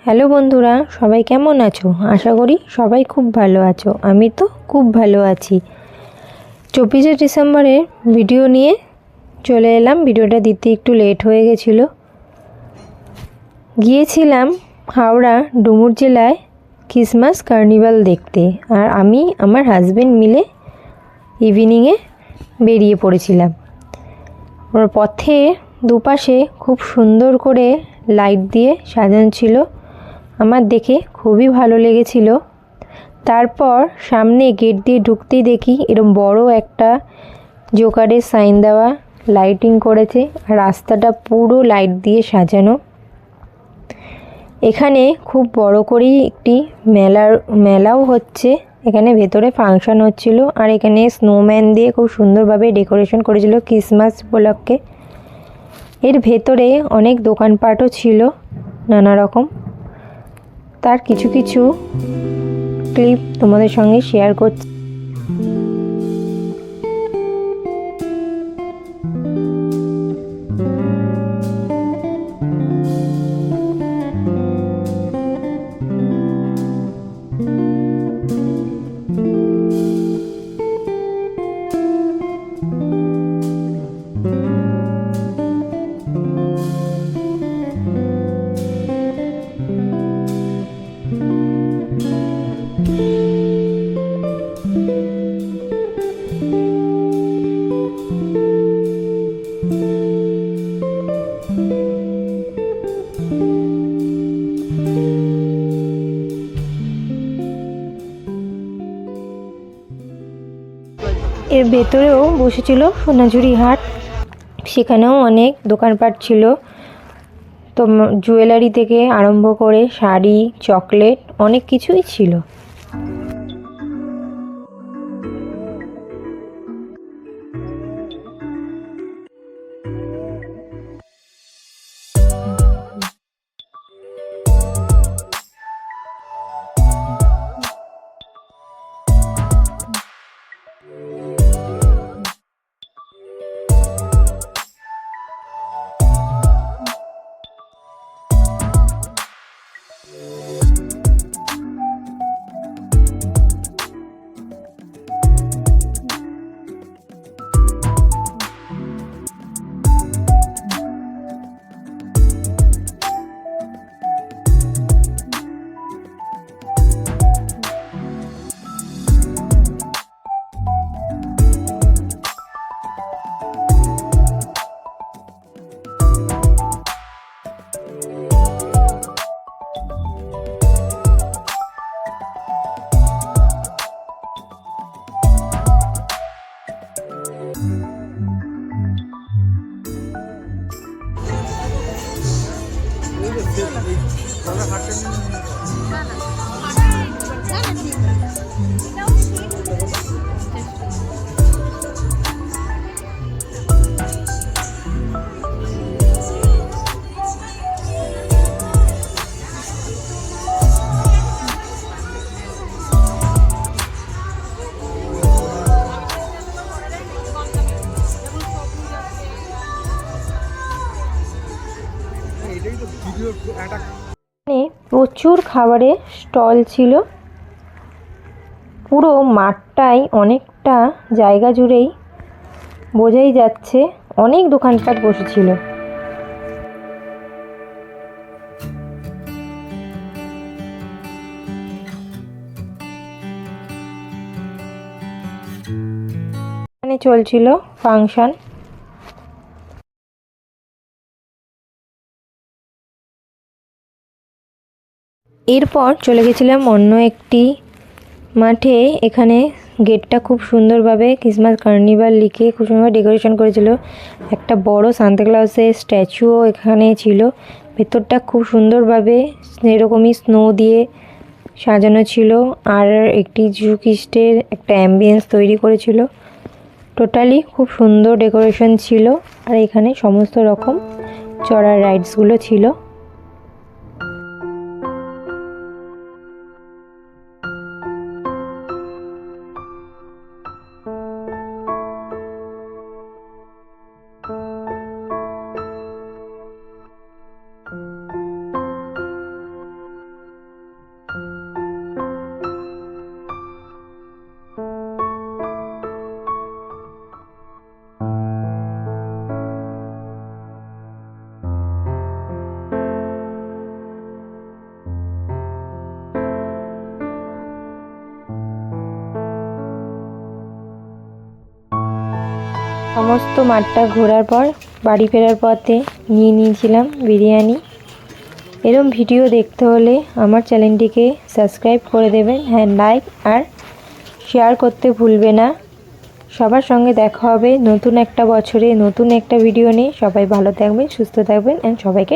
Hello বন্ধুরা, সবাই কেমন আছো? আশা করি সবাই খুব ভালো আছো। আমি তো খুব ভালো আছি। 24শে ডিসেম্বরের ভিডিও নিয়ে চলে এলাম। ভিডিওটা দিতে একটু লেট হয়ে গেছিলো। গিয়েছিলাম হাওড়া ডুমুর জেলায় ক্রিসমাস কার্নিভাল দেখতে, আর আমি আমার হাজবেন্ড মিলে ইভিনিংয়ে বেরিয়ে পড়েছিলাম। ওর পথে দুপাশে খুব সুন্দর করে লাইট দিয়ে সাজানো ছিল, আমার দেখে খুবই ভালো লেগেছিল। তারপর সামনে গেট দিয়ে ঢুকতেই দেখি এরকম বড় একটা জোকারের সাইন দেওয়া, লাইটিং করেছে, রাস্তাটা পুরো লাইট দিয়ে সাজানো। এখানে খুব বড় করেই একটি মেলাও হচ্ছে। এখানে ভেতরে ফাংশন হচ্ছিল, আর এখানে স্নোম্যান দিয়ে খুব সুন্দরভাবে ডেকোরেশন করেছিল ক্রিসমাস উপলক্ষে। এর ভেতরে অনেক দোকানপাটও ছিল নানা রকম। তার কিছু কিছু ক্লিপ তোমাদের সঙ্গে শেয়ার করছি। এর ভেতরেও বসেছিল সোনাঝুরি হাট, সেখানেও অনেক দোকানপাট ছিল। তো জুয়েলারি থেকে আরম্ভ করে শাড়ি, চকলেট, অনেক কিছুই ছিল। প্রচুর খাবারের স্টল ছিল। পুরো মাঠটাই অনেকটা জায়গা জুড়েই বোঝাই যাচ্ছে অনেক দোকানপাট বসেছিল। এখানে চলছিল ফাংশন। এরপর চলে গেছিলাম অন্য একটি মাঠে। এখানে গেটটা খুব সুন্দরভাবে ক্রিসমাস কার্নিভাল লিখে খুব সুন্দরভাবে ডেকোরেশন করেছিল। একটা বড় সান্তাক্লজের স্ট্যাচুও এখানে ছিল। ভেতরটা খুব সুন্দরভাবে এরকমই স্নো দিয়ে সাজানো ছিল, আর একটি যিশু খ্রিস্টের একটা অ্যাম্বিয়েন্স তৈরি করেছিল। টোটালি খুব সুন্দর ডেকোরেশন ছিল, আর এখানে সমস্ত রকম চড়ার রাইডসগুলো ছিল। সমস্ত মাঠটা ঘোরার পর বাড়ি ফেরার পথে নিয়ে নিয়েছিলাম বিরিয়ানি। এরকম ভিডিও দেখতে হলে আমার চ্যানেলটিকে সাবস্ক্রাইব করে দেবেন, হ্যাঁ লাইক আর শেয়ার করতে ভুলবে না। সবার সঙ্গে দেখা হবে নতুন একটা বছরে নতুন একটা ভিডিও নিয়ে। সবাই ভালো থাকবেন, সুস্থ থাকবেন, অ্যান্ড সবাইকে